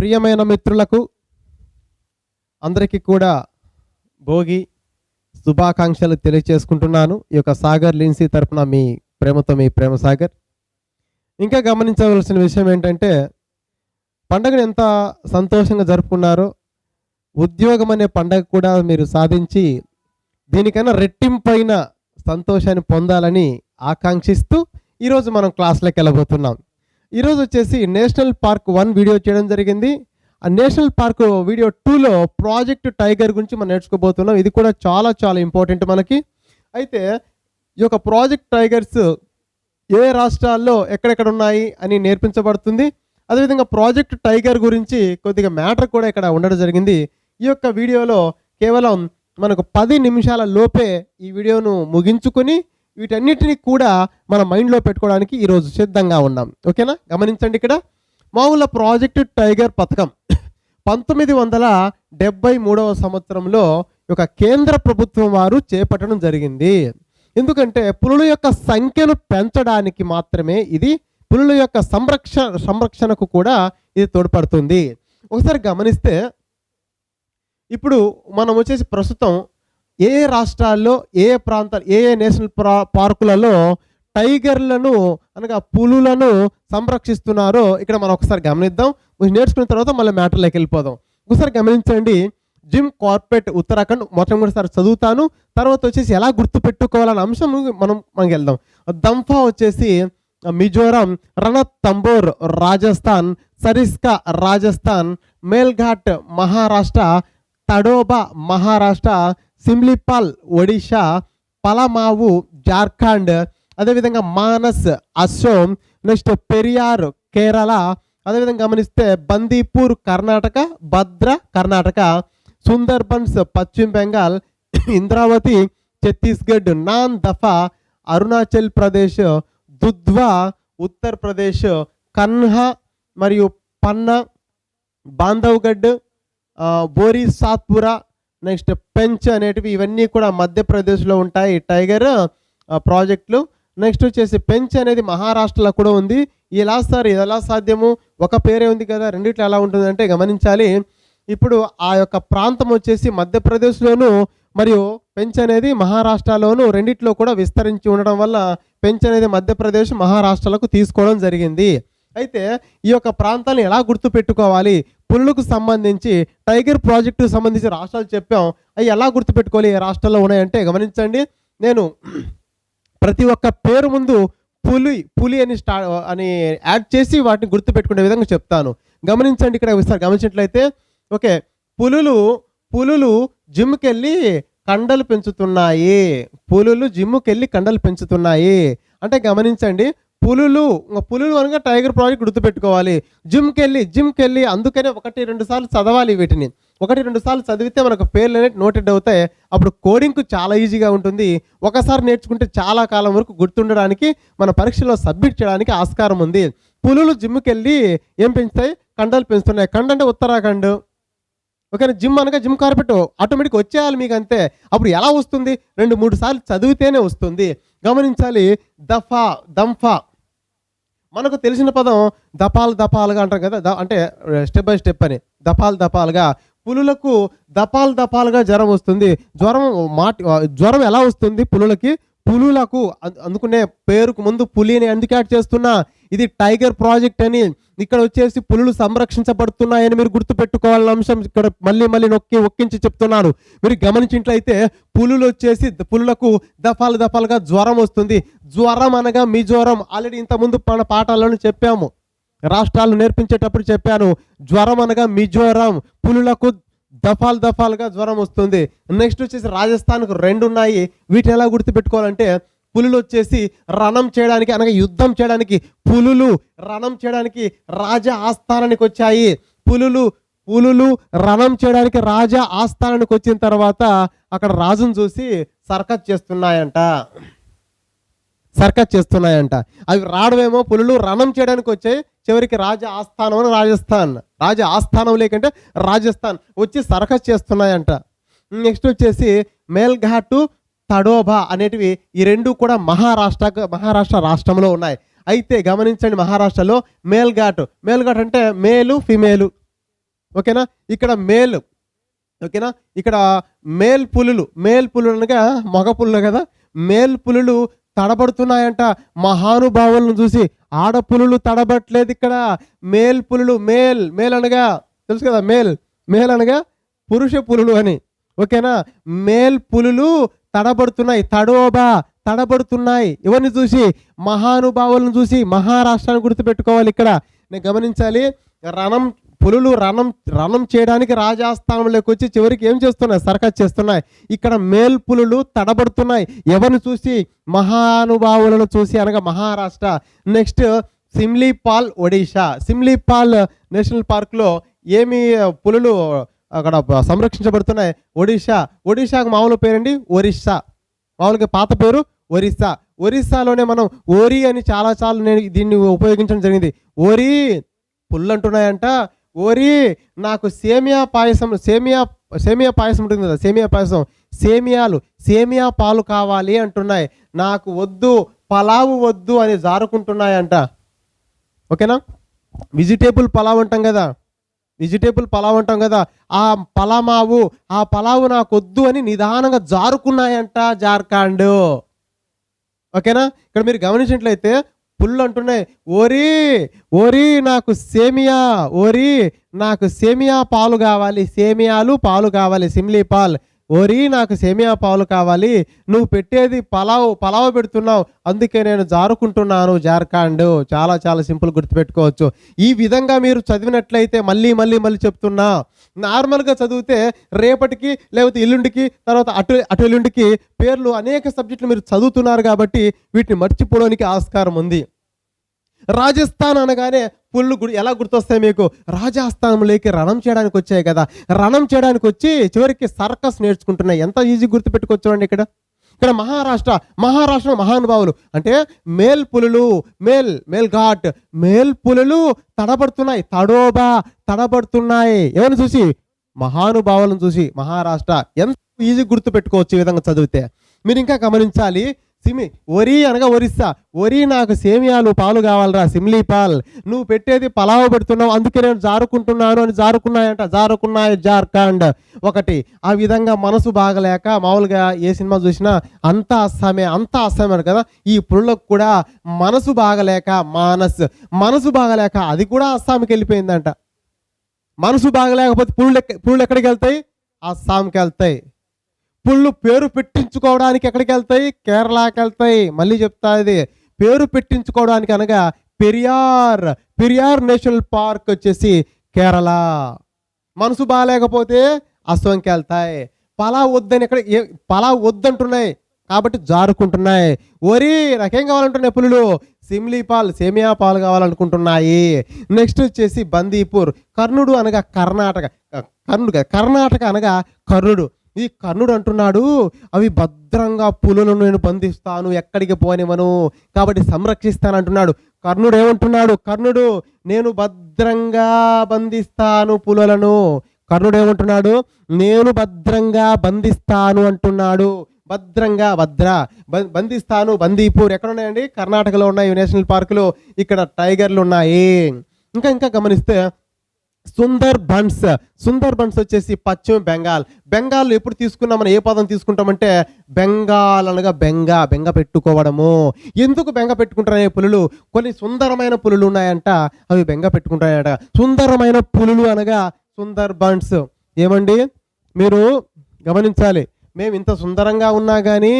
ప్రియమైన మిత్రులకు అందరికీ కూడా భోగి శుభాకాంక్షలు తెలియజేసుకుంటున్నాను. ఈ యొక్క సాగర్ లిన్సీ తరపున మీ ప్రేమ సాగర్. ఇంకా గమనించవలసిన విషయం ఏంటంటే, పండగను ఎంత సంతోషంగా జరుపుకున్నారో ఉద్యోగం అనే పండగ కూడా మీరు సాధించి దీనికన్నా రెట్టింపైన సంతోషాన్ని పొందాలని ఆకాంక్షిస్తూ ఈరోజు మనం క్లాస్లోకి వెళ్ళబోతున్నాం. ఈరోజు వచ్చేసి నేషనల్ పార్క్ 1 వీడియో చేయడం జరిగింది. ఆ నేషనల్ పార్క్ వీడియో 2లో ప్రాజెక్ట్ టైగర్ గురించి మనం నేర్చుకోబోతున్నాం. ఇది కూడా చాలా చాలా ఇంపార్టెంట్ మనకి. అయితే ఈ యొక్క ప్రాజెక్ట్ టైగర్స్ ఏ రాష్ట్రాల్లో ఎక్కడెక్కడ ఉన్నాయి అని నేర్పించబడుతుంది. అదేవిధంగా ప్రాజెక్ట్ టైగర్ గురించి కొద్దిగా మ్యాటర్ కూడా ఇక్కడ ఉండడం జరిగింది. ఈ యొక్క వీడియోలో కేవలం మనకు 10 నిమిషాల లోపే ఈ వీడియోను ముగించుకొని వీటన్నిటిని కూడా మన మైండ్లో పెట్టుకోవడానికి ఈరోజు సిద్ధంగా ఉన్నాం. ఓకేనా? గమనించండి, ఇక్కడ మామూలు ప్రాజెక్ట్ టైగర్ పథకం 1973వ సంవత్సరంలో ఒక కేంద్ర ప్రభుత్వం వారు చేపట్టడం జరిగింది. ఎందుకంటే పులుల యొక్క సంఖ్యను పెంచడానికి మాత్రమే ఇది, పులుల యొక్క సంరక్షణకు కూడా ఇది తోడ్పడుతుంది. ఒకసారి గమనిస్తే ఇప్పుడు మనం వచ్చేసి ప్రస్తుతం ఏ రాష్ట్రాల్లో ఏ ప్రాంతాలు ఏ నేషనల్ పార్కులలో టైగర్లను అనగా పులులను సంరక్షిస్తున్నారో ఇక్కడ మనం ఒకసారి గమనిద్దాం. నేర్చుకున్న తర్వాత మళ్ళీ మ్యాటర్లోకి వెళ్ళిపోదాం. ఒకసారి గమనించండి. జిమ్ కార్పెట్ ఉత్తరాఖండ్ మొట్టమొదటిసారి చదువుతాను, తర్వాత వచ్చేసి ఎలా గుర్తుపెట్టుకోవాలనే అంశం మనకి వెళ్దాం. దంఫా వచ్చేసి మిజోరాం, రణతంబోర్ రాజస్థాన్, సరిస్కా రాజస్థాన్, మేల్ఘాట్ మహారాష్ట్ర, తడోబా మహారాష్ట్ర, సిమ్లిపాల్ ఒడిషా, పలమావు జార్ఖండ్, అదేవిధంగా మానస్ అస్సోం, నెక్స్ట్ పెరియార్ కేరళ, అదేవిధంగా గమనిస్తే బందీపూర్ కర్ణాటక, భద్ర కర్ణాటక, సుందర్బన్స్ పశ్చిమ బెంగాల్, ఇంద్రావతి ఛత్తీస్గఢ్, నాన్ దఫా అరుణాచల్ ప్రదేశ్, దుధ్వా ఉత్తరప్రదేశ్, కన్హా మరియు పన్నా, బాంధవ్గఢ్, బోరి సాత్పురా, నెక్స్ట్ పెంచ్ అనేటివి ఇవన్నీ కూడా మధ్యప్రదేశ్లో ఉంటాయి టైగర్ ప్రాజెక్టులు. నెక్స్ట్ వచ్చేసి పెంచ్ అనేది మహారాష్ట్రలో కూడా ఉంది. ఇలా సార్ ఇది ఎలా సాధ్యము, ఒక పేరే ఉంది కదా, రెండిట్లో ఎలా ఉంటుందంటే గమనించాలి. ఇప్పుడు ఆ యొక్క ప్రాంతం వచ్చేసి మధ్యప్రదేశ్లోను మరియు పెంచ్ అనేది మహారాష్ట్రలోను రెండిట్లో కూడా విస్తరించి ఉండడం వల్ల పెంచ్ అనేది మధ్యప్రదేశ్ మహారాష్ట్రలకు తీసుకోవడం జరిగింది. అయితే ఈ యొక్క ప్రాంతాన్ని ఎలా గుర్తుపెట్టుకోవాలి, పులులకు సంబంధించి టైగర్ ప్రాజెక్టుకు సంబంధించి రాష్ట్రాలు చెప్పాం, అవి ఎలా గుర్తుపెట్టుకోవాలి, ఏ రాష్ట్రాల్లో ఉన్నాయంటే గమనించండి. నేను ప్రతి ఒక్క పేరు ముందు పులి అని యాడ్ చేసి వాటిని గుర్తుపెట్టుకునే విధంగా చెప్తాను. గమనించండి, ఇక్కడ ఒకసారి గమనించినట్లయితే ఓకే, పులులు జిమ్కి వెళ్ళి కండలు పెంచుతున్నాయి, పులులు జిమ్కి వెళ్ళి కండలు పెంచుతున్నాయి అంటే గమనించండి, పులులు అనగా టైగర్ ప్రాజెక్ట్ గుర్తుపెట్టుకోవాలి. జిమ్కి వెళ్ళి అందుకనే 1-2 సార్లు చదవాలి. వీటిని 1-2 సార్లు చదివితే మనకు పేర్లు అనేవి నోటెడ్ అవుతాయి. అప్పుడు కోడింగ్కు చాలా ఈజీగా ఉంటుంది. ఒకసారి నేర్చుకుంటే చాలా కాలం వరకు గుర్తుండడానికి, మన పరీక్షలో సబ్మిట్ చేయడానికి ఆస్కారం ఉంది. పులులు జిమ్కి వెళ్ళి ఏం పెంచుతాయి, కండలు పెంచుతున్నాయి. కండ అంటే ఉత్తరాఖండ్. ఓకేనా? జిమ్ అనగా జిమ్ కార్పెట్ ఆటోమేటిక్ వచ్చేయాలి మీకు, అంతే. అప్పుడు ఎలా వస్తుంది, 2-3 సార్లు చదివితేనే వస్తుంది. గమనించాలి. దంఫా మనకు తెలిసిన పదం దపాలుగా అంటారు కదా, అంటే స్టెప్ బై స్టెప్ అని. దపాలుగా పులులకు దపాలుగా జ్వరం వస్తుంది. జ్వరం ఎలా వస్తుంది పులులకు అందుకునే పేరుకు ముందు పులిని ఎందుకు యాడ్ చేస్తున్నా, ఇది టైగర్ ప్రాజెక్ట్ అని. ఇక్కడ వచ్చేసి పులులు సంరక్షించబడుతున్నాయని మీరు గుర్తుపెట్టుకోవాలన్న అంశం ఇక్కడ మళ్ళీ ఒక్కించి చెప్తున్నాను. మీరు గమనించినట్లయితే పులులకు దఫాలుగా జ్వరం వస్తుంది. జ్వరం అనగా మిజోరం. ఆల్రెడీ ఇంతకుముందు మన పాఠాలను చెప్పాము, రాష్ట్రాలు నేర్పించేటప్పుడు చెప్పాను. జ్వరం అనగా మిజోరం, పులులకు దఫాలుగా జ్వరం వస్తుంది. నెక్స్ట్ వచ్చేసి రాజస్థాన్కు 2 ఉన్నాయి. వీటిని ఎలా గుర్తుపెట్టుకోవాలంటే, పులులు వచ్చేసి రణం చేయడానికి అనగా యుద్ధం చేయడానికి, పులులు రణం చేయడానికి రాజా ఆస్థానానికి వచ్చాయి. పులులు రణం చేయడానికి రాజా ఆస్థానానికి వచ్చిన తర్వాత అక్కడ రాజును చూసి సర్కస్ చేస్తున్నాయంట. అవి రావడమేమో పులులు రణం చేయడానికి వచ్చాయి. చివరికి రాజా ఆస్థానం లేకంటే రాజస్థాన్ వచ్చి సర్కస్ చేస్తున్నాయంట. నెక్స్ట్ వచ్చేసి మేల్ఘాటు, తడోబా అనేటివి ఈ 2 కూడా మహారాష్ట్ర రాష్ట్రంలో ఉన్నాయి. అయితే గమనించండి, మహారాష్ట్రలో మేల్ఘాట్ అంటే మేలు ఫిమేలు, ఓకేనా. ఇక్కడ మేల్, ఓకేనా. ఇక్కడ మేల్ పులులు అనగా మగ పులులు కదా. మేల్ పులులు తడబడుతున్నాయంట మహానుభావులను చూసి. ఆడపులులు తడబట్టలేదు ఇక్కడ. మేల్ పులులు, మేల్ అనగా తెలుసు కదా, మేల్ అనగా పురుష పులులు అని. ఓకేనా. మేల్ పులులు తడబడుతున్నాయి, తడబడుతున్నాయి. ఎవరిని చూసి? మహానుభావులను చూసి. మహారాష్ట్రాన్ని గుర్తుపెట్టుకోవాలి ఇక్కడ. నేను గమనించాలి, పులులు రణం చేయడానికి రాజాస్థానంలోకి వచ్చి చివరికి ఏం చేస్తున్నాయి? సర్కస్ చేస్తున్నాయి. ఇక్కడ మేల్ పులులు తడబడుతున్నాయి. ఎవరిని చూసి? మహానుభావులను చూసి, అనగా మహారాష్ట్ర. నెక్స్ట్ సిమ్లీపాల్, ఒడిషా. సిమ్లీపాల్ నేషనల్ పార్క్లో ఏమి పులులు అక్కడ సంరక్షించబడుతున్నాయి? ఒడిషాకు మామూలు పేరండి ఒరిస్సా. మామూలుగా పాత పేరు ఒరిస్సాలోనే మనం ఓరి అని చాలా నేను దీన్ని ఉపయోగించడం జరిగింది. ఓరి పుల్లు అంటున్నాయంట. ఓరి నాకు సేమియా పాయసం ఉంటుంది కదా, సేమియా పాలు కావాలి అంటున్నాయి. నాకు వద్దు, పలావు వద్దు అని జారుకుంటున్నాయంట. ఓకేనా. వెజిటేబుల్ పలావ్ అంటాం కదా, ఆ పలావు నాకు వద్దు అని నిదానంగా జారుకున్నాయంట జార్ఖండ్. ఓకేనా. ఇక్కడ మీరు గమనించినట్లయితే పుల్లు అంటున్నాయి, ఓరి నాకు సేమియా పాలు కావాలి, పాలు కావాలి, సిమ్లీపాల్. ఓరి నాకు సేమియా పాలు కావాలి, నువ్వు పెట్టేది పలావ్ పెడుతున్నావు, అందుకే నేను జారుకుంటున్నాను జార్ఖండ్. చాలా సింపుల్, గుర్తుపెట్టుకోవచ్చు. ఈ విధంగా మీరు చదివినట్లయితే మళ్ళీ చెప్తున్నా, నార్మల్గా చదివితే రేపటికి లేకపోతే ఎల్లుండికి తర్వాత అటు ఎల్లుండికి పేర్లు అనేక సబ్జెక్టులు మీరు చదువుతున్నారు కాబట్టి వీటిని మర్చిపోవడానికి ఆస్కారం ఉంది. రాజస్థాన్ అనగానే పుల్లు ఎలా గుర్తొస్తాయి మీకు? రాజస్థానంలోకి రణం చేయడానికి వచ్చాయి కదా. రణం చేయడానికి వచ్చి చివరికి సర్కస్ నేర్చుకుంటున్నాయి. ఎంత ఈజీ గుర్తుపెట్టుకోవచ్చు అండి. ఇక్కడ మహారాష్ట్ర మహానుభావులు అంటే మేల్ పులులు, మేల్ ఘాట్, మేల్ పులులు తడబడుతున్నాయి. ఎవరిని చూసి? మహానుభావులను చూసి. మహారాష్ట్ర. ఎంత ఈజీ గుర్తుపెట్టుకోవచ్చు ఈ విధంగా చదివితే. మీరు ఇంకా గమనించాలి, ఒరి అనగా ఒరిస్సా. ఒరి నాకు సేమియాలు పాలు కావాలరా, సిమ్లీపాల్. నువ్వు పెట్టేది పలావు పెడుతున్నావు, అందుకే నేను జారుకుంటున్నాను అని జారుకున్నాయి జార్ఖండ్. ఒకటి. ఆ విధంగా మనసు బాగలేక, మామూలుగా ఏ సినిమా చూసినా అంతా అస్సామే కదా. ఈ పుల్లకు కూడా మనసు బాగలేక అది కూడా అస్సాంకి వెళ్ళిపోయిందంట. మనసు బాగలేకపోతే పుళ్ళు ఎక్కడికి వెళ్తాయి? అస్సాంకి వెళ్తాయి. పుళ్ళు పేరు పెట్టించుకోవడానికి ఎక్కడికి వెళ్తాయి? కేరళకి వెళ్తాయి. మళ్ళీ చెప్తా, ఇది పేరు పెట్టించుకోవడానికి అనగా పెరియార్ నేషనల్ పార్క్ వచ్చేసి కేరళ. మనసు బాగాలేకపోతే అస్సాంకి వెళ్తాయి. పలావ్ వద్దంటున్నాయి కాబట్టి జారుకుంటున్నాయి. ఓరి నాకేం కావాలంటున్నాయి పులులు? సేమియా పాలు కావాలనుకుంటున్నాయి. నెక్స్ట్ వచ్చేసి బందీపూర్. కర్ణుడు అనగా కర్ణాటక అనగా కర్ణుడు. ఈ కర్ణుడు అంటున్నాడు, అవి భద్రంగా పులులను నేను బంధిస్తాను, ఎక్కడికి పోనివను, కాబట్టి సంరక్షిస్తాను అంటున్నాడు. కర్ణుడు ఏమంటున్నాడు? నేను భద్రంగా బంధిస్తాను పులులను. కర్ణుడు ఏమంటున్నాడు? నేను భద్రంగా బంధిస్తాను అంటున్నాడు. బంధిస్తాను. బందీపూర్ ఎక్కడ ఉన్నాయండి? కర్ణాటకలో ఉన్నాయి నేషనల్ పార్కులు. ఇక్కడ టైగర్లు ఉన్నాయి. ఇంకా గమనిస్తే సుందర్ బన్స్ వచ్చేసి పశ్చిమ బెంగాల్ ఎప్పుడు తీసుకున్నా మనం ఏ పదం తీసుకుంటామంటే బెంగాల్ అనగా బెంగ పెట్టుకోవడము. ఎందుకు బెంగ పెట్టుకుంటారనే పులులు? కొన్ని సుందరమైన పులులు ఉన్నాయంట, అవి బెంగ పెట్టుకుంటాయట. సుందరమైన పులులు అనగా సుందర్ బన్స్. ఏమండి మీరు గమనించాలి, మేము ఇంత సుందరంగా ఉన్నా కానీ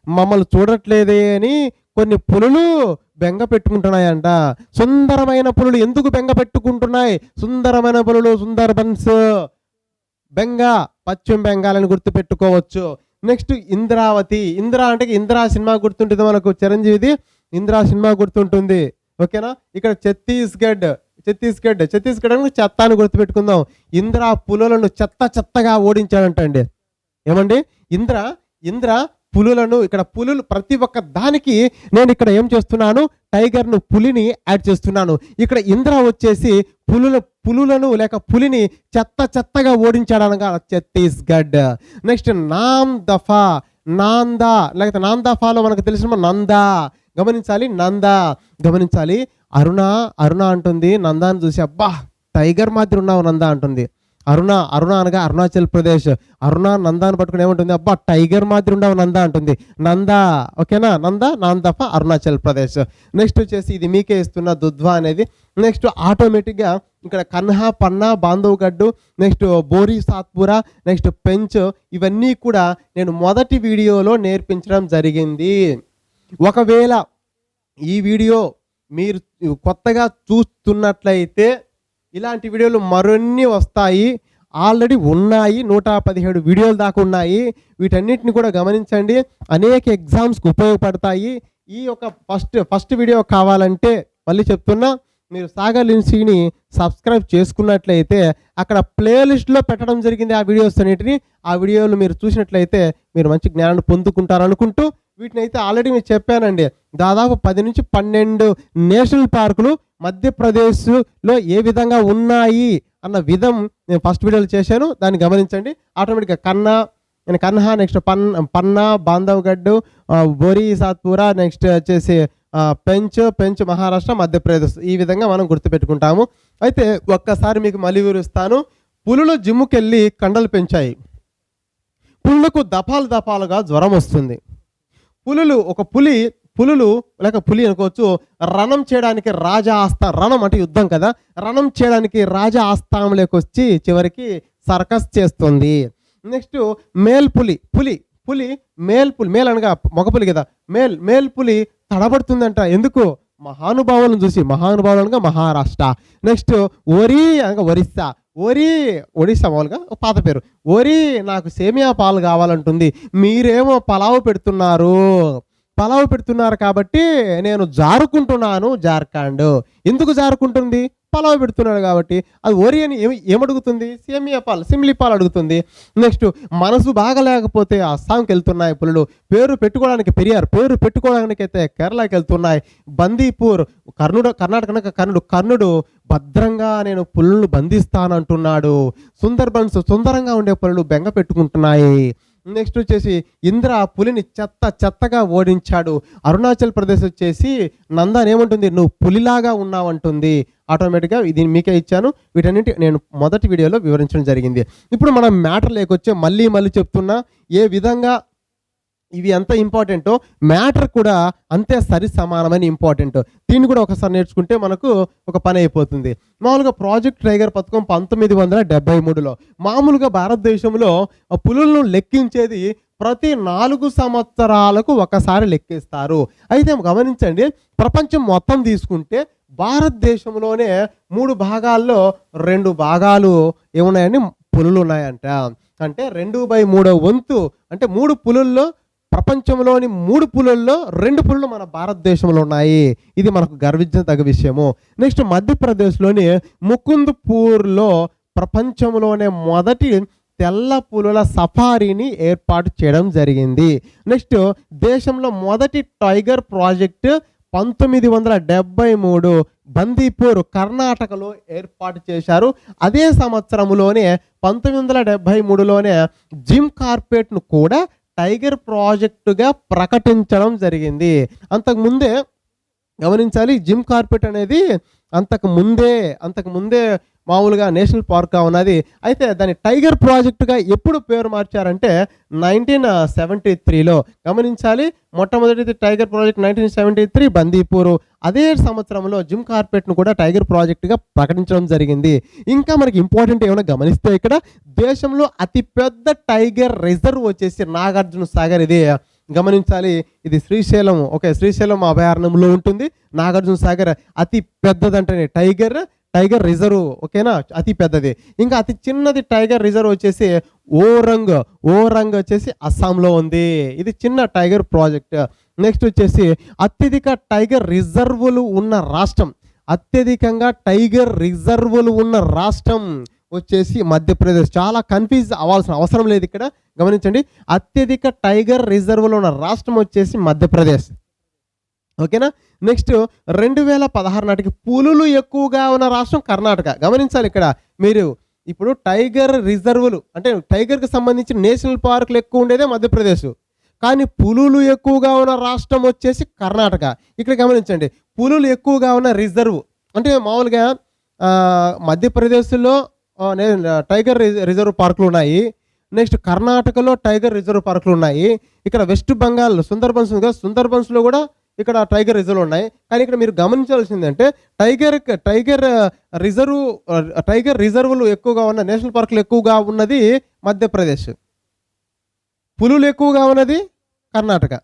మమ్మల్ని చూడట్లేదే అని కొన్ని పులులు బెంగ పెట్టుకుంటున్నాయంట. సుందరమైన పులులు ఎందుకు బెంగ పెట్టుకుంటున్నాయి? సుందరమైన పులులు సుందర్బన్స్ పశ్చిమ బెంగాల్ అని గుర్తు పెట్టుకోవచ్చు. నెక్స్ట్ ఇంద్రావతి. అంటే ఇంద్రా సినిమా గుర్తుంటుంది మనకు, చిరంజీవిది ఇంద్రా సినిమా గుర్తుంటుంది. ఓకేనా. ఇక్కడ ఛత్తీస్గఢ్ అని చెత్త అని గుర్తుపెట్టుకుందాం. ఇంద్రా పులులను చెత్తగా ఓడించాడంట అండి. ఏమండి? ఇంద్ర పులులను, ఇక్కడ పులులు ప్రతి ఒక్క దానికి నేను ఇక్కడ ఏం చేస్తున్నాను? టైగర్ను, పులిని యాడ్ చేస్తున్నాను. ఇక్కడ ఇంద్ర వచ్చేసి పులులను లేక పులిని చెత్తగా ఓడించాడనగా ఛత్తీస్గఢ్. నెక్స్ట్ నాందఫాలో మనకు తెలిసిన నందా. గమనించాలి. అరుణ అంటుంది నందాన్ని చూసి, అబ్బా టైగర్ మాదిరి ఉన్నావు నందా అంటుంది. అరుణ అనగా అరుణాచల్ ప్రదేశ్. అరుణ నందాన్ని పట్టుకుని ఏమంటుంది, అబ్బా టైగర్ మాదిరి ఉండవు నంద అంటుంది. నందా, ఓకేనా, నందఫ అరుణాచల్ ప్రదేశ్. నెక్స్ట్ వచ్చేసి ఇది మీకే ఇస్తున్న దుధ్వా అనేది. నెక్స్ట్ ఆటోమేటిక్గా ఇక్కడ కన్హా, పన్నా, బాంధవ్గఢ్, నెక్స్ట్ బోరీ సాత్పురా, నెక్స్ట్ పెంచ్, ఇవన్నీ కూడా నేను మొదటి వీడియోలో నేర్పించడం జరిగింది. ఒకవేళ ఈ వీడియో మీరు కొత్తగా చూస్తున్నట్లయితే ఇలాంటి వీడియోలు మరిన్ని వస్తాయి. ఆల్రెడీ ఉన్నాయి, 117 వీడియోలు దాకా ఉన్నాయి. వీటన్నిటిని కూడా గమనించండి, అనేక ఎగ్జామ్స్కి ఉపయోగపడతాయి. ఈ యొక్క ఫస్ట్ వీడియో కావాలంటే మళ్ళీ చెప్తున్నా, మీరు సాగర్ లిన్సీని సబ్స్క్రైబ్ చేసుకున్నట్లయితే అక్కడ ప్లేలిస్ట్లో పెట్టడం జరిగింది ఆ వీడియోస్ అన్నిటిని. ఆ వీడియోలు మీరు చూసినట్లయితే మీరు మంచి జ్ఞానాన్ని పొందుకుంటారనుకుంటూ, వీటిని అయితే ఆల్రెడీ మీరు చెప్పానండి, దాదాపు 10 నుంచి 12 నేషనల్ పార్కులు మధ్యప్రదేశ్లో ఏ విధంగా ఉన్నాయి అన్న విధం నేను ఫస్ట్ వీడియోలో చేశాను. దాన్ని గమనించండి. ఆటోమేటిక్గా కన్హా, నెక్స్ట్ పన్నా, బాంధవ్గఢ్, బోరీ సాత్పురా, నెక్స్ట్ వచ్చేసి పెంచ్ మహారాష్ట్ర, మధ్యప్రదేశ్, ఈ విధంగా మనం గుర్తుపెట్టుకుంటాము. అయితే ఒక్కసారి మీకు మళ్ళీ వివరిస్తాను. పులులు జిమ్ముకి వెళ్ళి కండలు పెంచాయి. పులులకు దఫాలుగా జ్వరం వస్తుంది. పులులు లేక పులి అనుకోవచ్చు, రణం చేయడానికి రణం అంటే యుద్ధం కదా, రణం చేయడానికి రాజా ఆస్థానంలోకి వచ్చి చివరికి సర్కస్ చేస్తుంది. నెక్స్ట్ మేల్ పులి మేల్ అనగా మగపులి కదా, మేల్ పులి తడబడుతుందంట. ఎందుకు? మహానుభావులను చూసి. మహానుభావులు అనగా మహారాష్ట్ర. నెక్స్ట్ ఒరిస్సా మామూలుగా పాత పేరు. నాకు సేమియా పాలు కావాలంటుంది. మీరేమో పలావు పెడుతున్నారు కాబట్టి నేను జారుకుంటున్నాను జార్ఖండ్. ఎందుకు జారుకుంటుంది? పలావు పెడుతున్నాడు కాబట్టి. అది ఒరి అని ఏమడుగుతుంది? సేమియా పాలు, సిమ్లీ పాలు అడుగుతుంది. నెక్స్ట్ మనసు బాగలేకపోతే అస్సాంకి వెళ్తున్నాయి పులులు. పేరు పెట్టుకోవడానికి అయితే కేరళకి వెళ్తున్నాయి. బందీపూర్, కర్ణుడు భద్రంగా నేను పులులను బంధిస్తానంటున్నాడు. సుందరంగా ఉండే పులులు బెంగ పెట్టుకుంటున్నాయి. నెక్స్ట్ వచ్చేసి ఇంద్ర పులిని చెత్తగా ఓడించాడు. అరుణాచల్ ప్రదేశ్ వచ్చేసి నందాన్ ఏమంటుంది? నువ్వు పులిలాగా ఉన్నావంటుంది. ఆటోమేటిక్గా ఇది మీకే ఇచ్చాను. వీటన్నిటి నేను మొదటి వీడియోలో వివరించడం జరిగింది. ఇప్పుడు మనం మ్యాటర్ లేకొచ్చే మళ్ళీ చెప్తున్నా, ఏ విధంగా ఇవి ఎంత ఇంపార్టెంటో మ్యాటర్ కూడా అంతే సమానమైన ఇంపార్టెంట్. దీన్ని కూడా ఒకసారి నేర్చుకుంటే మనకు ఒక పని అయిపోతుంది. మామూలుగా ప్రాజెక్ట్ టైగర్ పథకం 1973లో మామూలుగా భారతదేశంలో పులులను లెక్కించేది ప్రతి 4 సంవత్సరాలకు ఒకసారి లెక్కిస్తారు. అయితే గమనించండి, ప్రపంచం మొత్తం తీసుకుంటే భారతదేశంలోనే 3 భాగాల్లో 2 భాగాలు ఏమున్నాయని పులులు ఉన్నాయంట. అంటే 2/3 వంతు, అంటే 3 పులుల్లో, ప్రపంచంలోని 3 పులుల్లో 2 పులులు మన భారతదేశంలో ఉన్నాయి. ఇది మనకు గర్వించదగ్గ విషయము. నెక్స్ట్ మధ్యప్రదేశ్లోని ముకుంద్పూర్లో ప్రపంచంలోనే మొదటి తెల్ల పులుల సఫారీని ఏర్పాటు చేయడం జరిగింది. నెక్స్ట్ దేశంలో మొదటి టైగర్ ప్రాజెక్టు 1973 బందీపూర్ కర్ణాటకలో ఏర్పాటు చేశారు. అదే సంవత్సరంలోనే 1973లోనే జిమ్ కార్పెట్ను కూడా టైగర్ ప్రాజెక్టుగా ప్రకటించడం జరిగింది. అంతకుముందే గమనించాలి, జిమ్ కార్పెట్ అనేది అంతకు ముందే మామూలుగా నేషనల్ పార్క్గా ఉన్నది. అయితే దాన్ని టైగర్ ప్రాజెక్టుగా ఎప్పుడు పేరు మార్చారంటే 1973లో. గమనించాలి, మొట్టమొదటిది టైగర్ ప్రాజెక్ట్ 1973 బందీపూర్. అదే సంవత్సరంలో జిమ్ కార్పెట్ను కూడా టైగర్ ప్రాజెక్టుగా ప్రకటించడం జరిగింది. ఇంకా మనకి ఇంపార్టెంట్ ఏమైనా గమనిస్తే, ఇక్కడ దేశంలో అతిపెద్ద టైగర్ రిజర్వ్ వచ్చేసి నాగార్జున సాగర్. ఇది గమనించాలి, ఇది శ్రీశైలం అభయారణ్యంలో ఉంటుంది. నాగార్జున సాగర్ అతి పెద్దదంటే టైగర్ రిజర్వ్, ఓకేనా, అతి పెద్దది. ఇంకా అతి చిన్నది టైగర్ రిజర్వ్ వచ్చేసి ఓరంగ్ వచ్చేసి అస్సాంలో ఉంది. ఇది చిన్న టైగర్ ప్రాజెక్ట్. నెక్స్ట్ వచ్చేసి అత్యధిక టైగర్ రిజర్వులు ఉన్న రాష్ట్రం వచ్చేసి మధ్యప్రదేశ్. చాలా కన్ఫ్యూజ్ అవ్వాల్సిన అవసరం లేదు ఇక్కడ. గమనించండి, అత్యధిక టైగర్ రిజర్వులు ఉన్న రాష్ట్రం వచ్చేసి మధ్యప్రదేశ్. ఓకేనా. నెక్స్ట్ 2016 నాటికి పులులు ఎక్కువగా ఉన్న రాష్ట్రం కర్ణాటక. గమనించాలి, ఇక్కడ మీరు ఇప్పుడు టైగర్ రిజర్వులు అంటే టైగర్కి సంబంధించిన నేషనల్ పార్కులు ఎక్కువ ఉండేదే మధ్యప్రదేశ్, కానీ పులులు ఎక్కువగా ఉన్న రాష్ట్రం వచ్చేసి కర్ణాటక. ఇక్కడ గమనించండి, పులులు ఎక్కువగా ఉన్న రిజర్వ్ అంటే మామూలుగా మధ్యప్రదేశ్లో టైగర్ రిజర్వ్ పార్కులు ఉన్నాయి. నెక్స్ట్ కర్ణాటకలో టైగర్ రిజర్వ్ పార్కులు ఉన్నాయి. ఇక్కడ వెస్ట్ బెంగాల్ సుందర్బన్స్ ఉంది కదా, సుందర్బన్స్లో కూడా ఇక్కడ టైగర్ రిజర్వ్ ఉన్నాయి. కానీ ఇక్కడ మీరు గమనించాల్సిందంటే టైగర్ రిజర్వులు ఎక్కువగా ఉన్న నేషనల్ పార్కులు ఎక్కువగా ఉన్నది మధ్యప్రదేశ్, పులులు ఎక్కువగా ఉన్నది కర్ణాటక.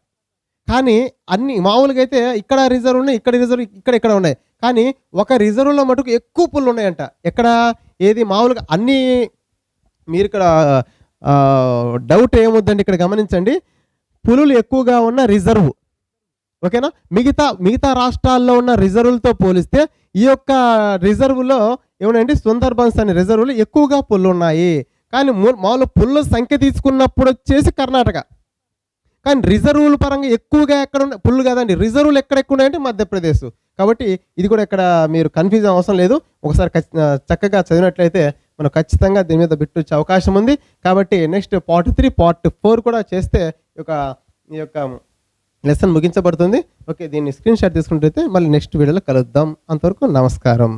కానీ అన్ని మామూలుగా అయితే ఇక్కడ రిజర్వ్ ఉన్నాయి, ఇక్కడ రిజర్వ్ ఇక్కడ ఉన్నాయి. కానీ ఒక రిజర్వ్లో మటుకు ఎక్కువ పులులు ఉన్నాయంట. ఎక్కడ ఏది మామూలుగా అన్నీ మీరు ఇక్కడ డౌట్ ఏమొద్దండి, ఇక్కడ గమనించండి. పులులు ఎక్కువగా ఉన్న రిజర్వ్, ఓకేనా. మిగతా రాష్ట్రాల్లో ఉన్న రిజర్వులతో పోలిస్తే ఈ యొక్క రిజర్వులో ఏమనండి సుందర్బన్స్ అనే రిజర్వులు ఎక్కువగా పుల్లు ఉన్నాయి. కానీ మామూలు పుల్ల సంఖ్య తీసుకున్నప్పుడు వచ్చేసి కర్ణాటక. కానీ రిజర్వుల పరంగా ఎక్కువగా ఎక్కడ ఉన్నాయి పుల్లు కదండి, రిజర్వులు ఎక్కడెక్కువ ఉన్నాయంటే మధ్యప్రదేశ్. కాబట్టి ఇది కూడా ఇక్కడ మీరు కన్ఫ్యూజ్ అవసరం లేదు. ఒకసారి చక్కగా చదివినట్లయితే మనం ఖచ్చితంగా దీని మీద బిట్ వచ్చే అవకాశం ఉంది. కాబట్టి నెక్స్ట్ పార్ట్ 3 పార్ట్ 4 కూడా చేస్తే ఈ యొక్క లెసన్ ముగించబడుతుంది. ఓకే, దీన్ని స్క్రీన్ షాట్ తీసుకుంటే మళ్ళీ నెక్స్ట్ వీడియోలో కలుద్దాం. అంతవరకు నమస్కారం.